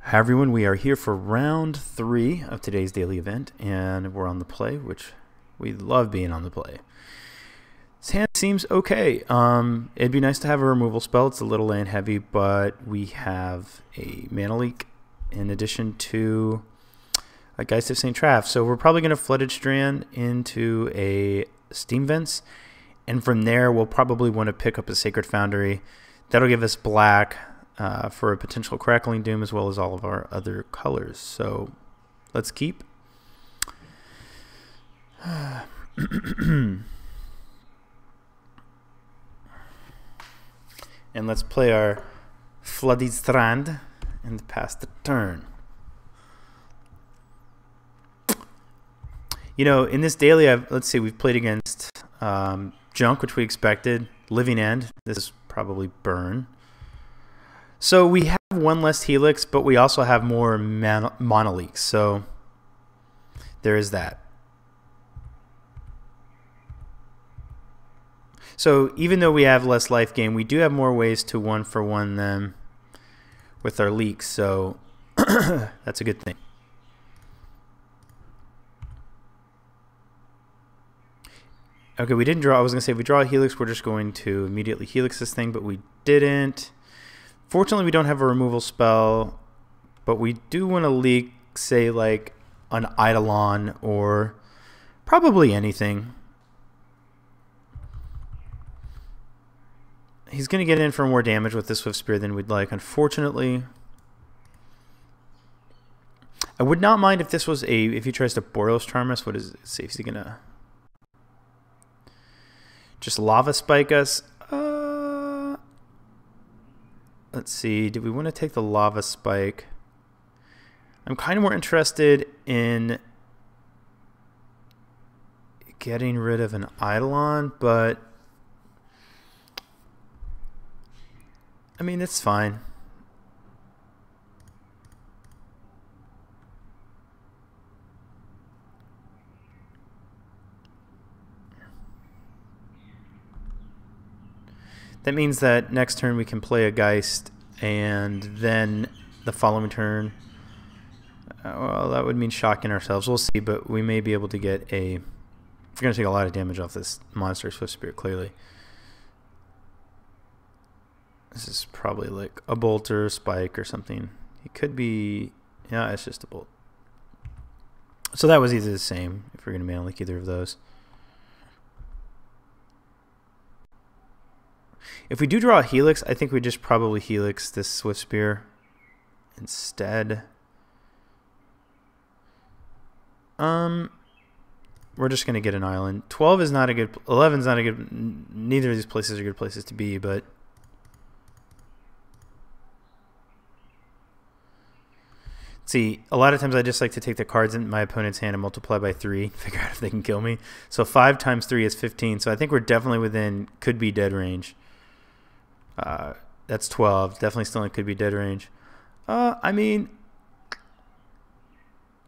Hi everyone, we are here for round 3 of today's daily event, and we're on the play, which we love being on the play. This hand seems okay. It'd be nice to have a removal spell. It's a little land heavy, but we have a mana leak in addition to a Geist of St. Traff. So we're probably going to Flooded Strand into a Steam Vents, and from there we'll probably want to pick up a Sacred Foundry. That'll give us black for a potential Crackling Doom, as well as all of our other colors. So let's keep. And let's play our Flooded Strand and pass the turn. You know, in this daily, let's see, we've played against Junk, which we expected. Living End, this is probably Burn. So we have one less Helix, but we also have more Mana Leaks. So there is that. So even though we have less life gain, we do have more ways to 1-for-1 them with our leaks. So that's a good thing. Okay, we didn't draw. I was going to say if we draw a Helix, we're just going to immediately Helix this thing, but we didn't. Fortunately, we don't have a removal spell, but we do want to leak, say, like an Eidolon or probably anything. He's going to get in for more damage with this Swift Spear than we'd like, unfortunately. I would not mind if this was if he tries to Boros Charm us. What is it? Is he going to just Lava Spike us? Let's see, do we want to take the Lava Spike? I'm kind of more interested in getting rid of an Eidolon, but I mean, it's fine. That means that next turn we can play a Geist, and then the following turn, well, that would mean shocking ourselves. We'll see, but we may be able to get a... We're going to take a lot of damage off this monster Swift Spear, clearly. This is probably like a Bolt or a Spike or something. It could be... Yeah, it's just a Bolt. So that was either the same, if we're going to mana leak either of those. If we do draw a Helix, I think we just probably Helix this Swift Spear instead. We're just going to get an island. 12 is not a good... 11 is not a good... Neither of these places are good places to be, but... See, a lot of times I just like to take the cards in my opponent's hand and multiply by 3, figure out if they can kill me. So 5 times 3 is 15, so I think we're definitely within could be dead range. That's 12. Definitely still in could be dead range. I mean,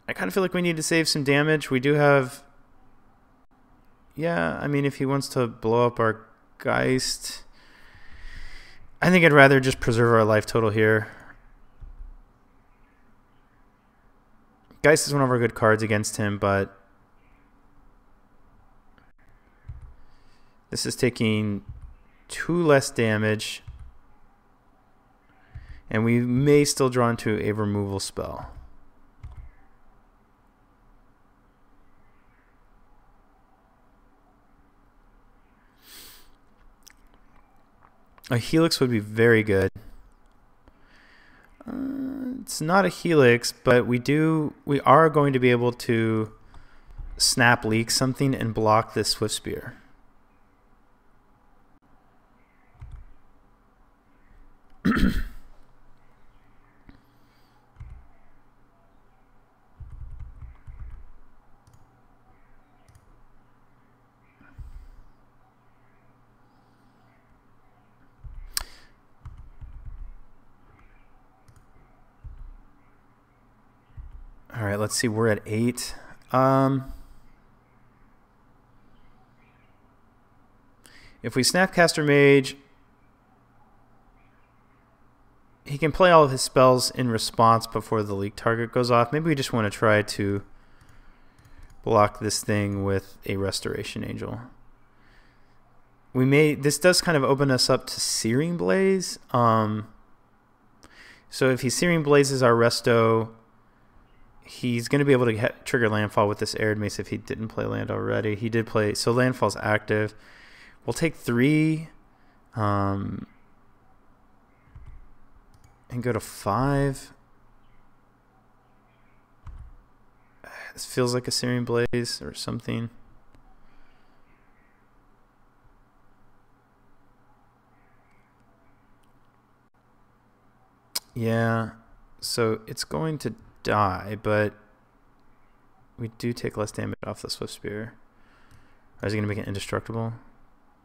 I kind of feel like we need to save some damage. We do have... Yeah, I mean, if he wants to blow up our Geist, I think I'd rather just preserve our life total here. Geist is one of our good cards against him, but this is taking 2 less damage, and we may still draw into a removal spell. A Helix would be very good. It's not a Helix, but we are going to be able to snap leak something and block this Swift Spear. All right, let's see. We're at 8. If we Snapcaster Mage, he can play all of his spells in response before the leak target goes off. Maybe we just want to try to block this thing with a Restoration Angel. This does kind of open us up to Searing Blaze. So if he Searing Blazes our resto, he's going to be able to trigger landfall with this Arid Mace if he didn't play land already. He did play, so landfall's active. We'll take 3 and go to 5. This feels like a Searing Blaze or something. Yeah, so it's going to die, but we do take less damage off the Swift Spear. Or is he going to make it indestructible?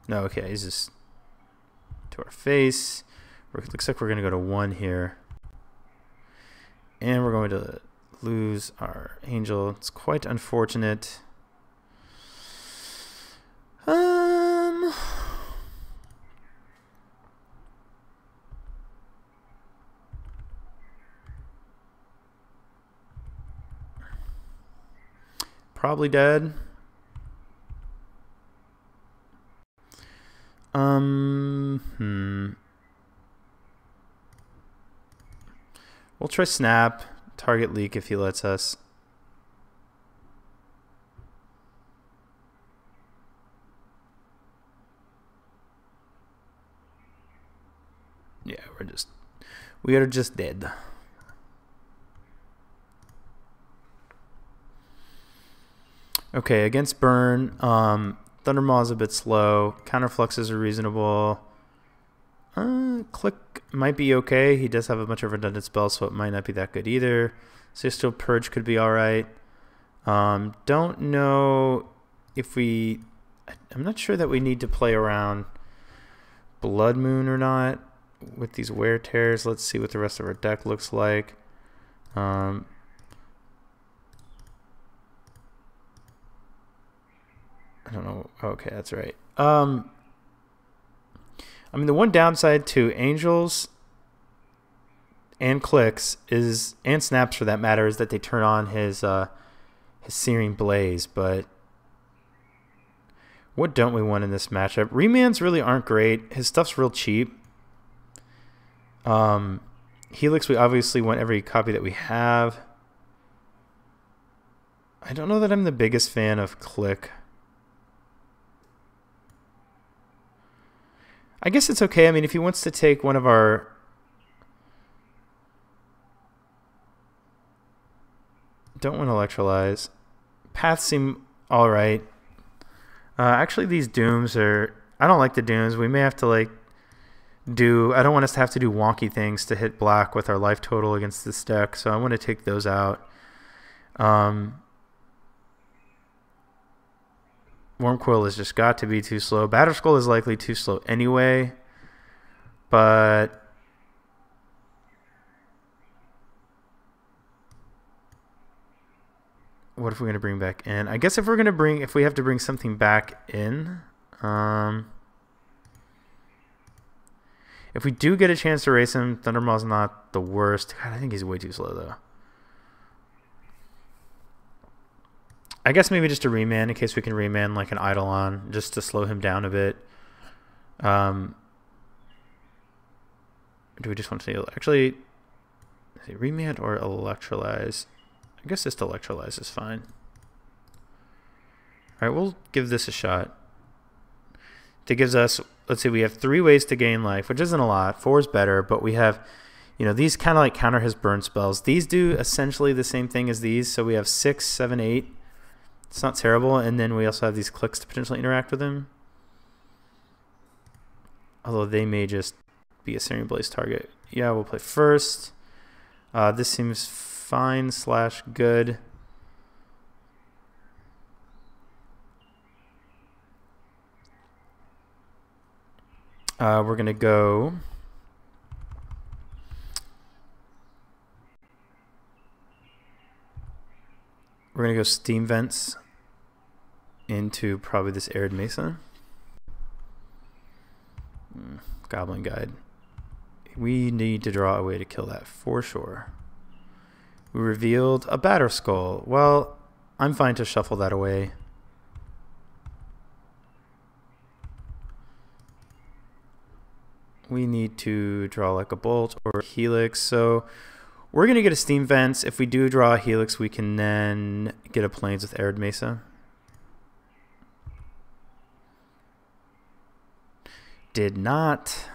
No, okay, he's just to our face. Looks like we're going to go to 1 here. And we're going to lose our Angel. It's quite unfortunate. Probably dead. We'll try snap, target leak if he lets us. Yeah, we are just dead. Okay, against burn, Thundermaw is a bit slow. Counterfluxes are reasonable. Click might be okay. He does have a bunch of redundant spells, so it might not be that good either. Celestial Purge could be alright. Don't know if we... I'm not sure that we need to play around Blood Moon or not with these Wear Tears. Let's see what the rest of our deck looks like. I don't know. Okay, that's right. I mean, the one downside to Angels and Clicks is, and Snaps for that matter, is that they turn on his Searing Blaze. But what don't we want in this matchup? Remands really aren't great. His stuff's real cheap. Helix, we obviously want every copy that we have. I don't know that I'm the biggest fan of Click. I guess it's okay. I mean, if he wants to take one of our... Don't want to Electrolyze. Paths seem alright. Actually, these Dooms are... I don't like the Dooms. We may have to, like, do... I don't want us to have to do wonky things to hit black with our life total against this deck, so I want to take those out. Wormcoil has just got to be too slow. Batterskull is likely too slow anyway, but what if we're going to bring back in? I guess if we're going to bring, if we have to bring something back in, if we do get a chance to race him, Thundermaw's not the worst. God, I think he's way too slow though. I guess maybe just a remand in case we can remand like an Eidolon just to slow him down a bit. Do we just want to actually remand or Electrolyze? I guess just Electrolyze is fine. All right, we'll give this a shot. That gives us, let's see, we have 3 ways to gain life, which isn't a lot. 4 is better, but we have, you know, these kind of like counter his burn spells. These do essentially the same thing as these, so we have 6, 7, 8. It's not terrible, and then we also have these Clicks to potentially interact with him. Although they may just be a Searing Blaze target. Yeah, we'll play first. This seems fine / good. We're going to go... We're going to go Steam Vents into probably this Arid Mesa. Goblin Guide. We need to draw a way to kill that for sure. We revealed a Batter Skull. Well, I'm fine to shuffle that away. We need to draw like a Bolt or a Helix. So we're going to get a Steam Vents. If we do draw a Helix, we can then get a Plains with Arid Mesa. Did not.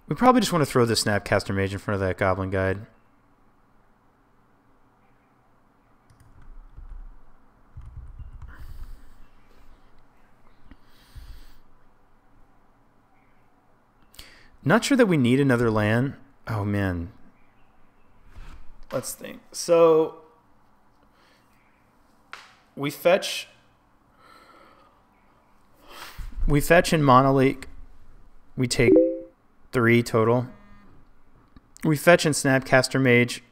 We probably just want to throw the Snapcaster Mage in front of that Goblin Guide. Not sure that we need another land. Oh, man. Let's think. So we fetch in Monolake. We take 3 total. We fetch in Snapcaster Mage,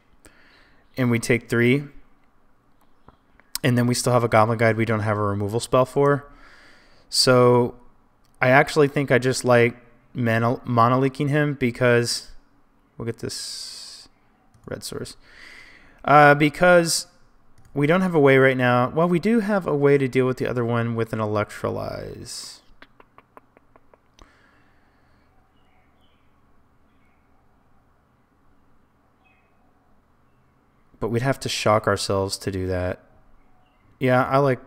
and we take 3. And then we still have a Goblin Guide we don't have a removal spell for. So I actually think I just like monolaking him because we'll get this red source. Because we don't have a way right now. Well, we do have a way to deal with the other one with an Electrolyze. But we'd have to shock ourselves to do that. Yeah, I like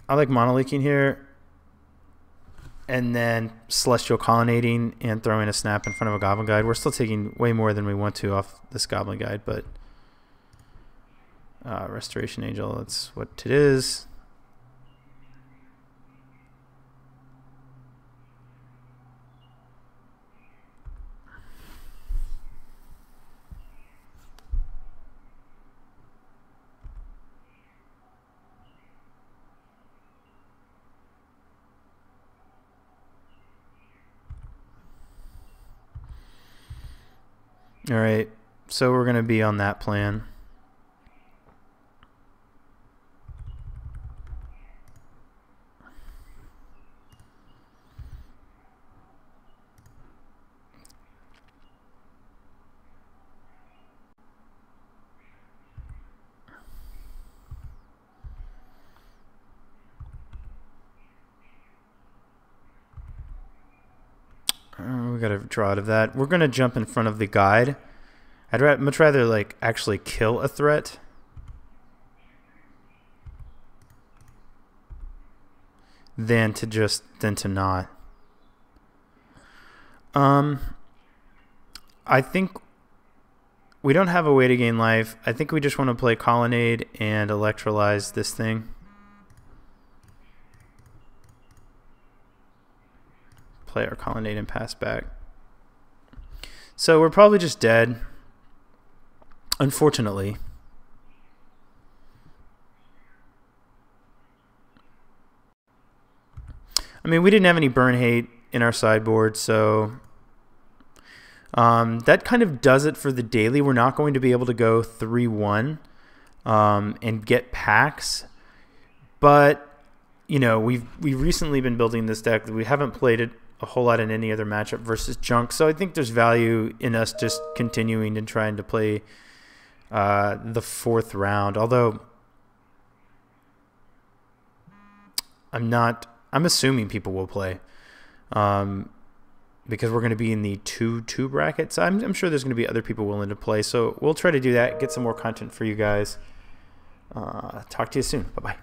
monolaking here. And then Celestial Colonnading and throwing a Snap in front of a Goblin Guide. We're still taking way more than we want to off this Goblin Guide, but Restoration Angel, that's what it is. All right, so we're going to be on that plan. We got to draw out of that. We're going to jump in front of the guide. I'd much rather like actually kill a threat than to not. I think we don't have a way to gain life. I think we just want to play Colonnade and Electrolyze this thing. Play our Colonnade and pass back. So we're probably just dead, unfortunately. I mean, we didn't have any burn hate in our sideboard, so that kind of does it for the daily. We're not going to be able to go 3-1 and get packs, but you know, we've recently been building this deck. We haven't played it a whole lot in any other matchup versus junk, so I think there's value in us just continuing and trying to play the 4th round. Although I'm assuming people will play because we're going to be in the 2-2 brackets. I'm sure there's going to be other people willing to play, so we'll try to do that, get some more content for you guys. Talk to you soon. Bye-bye.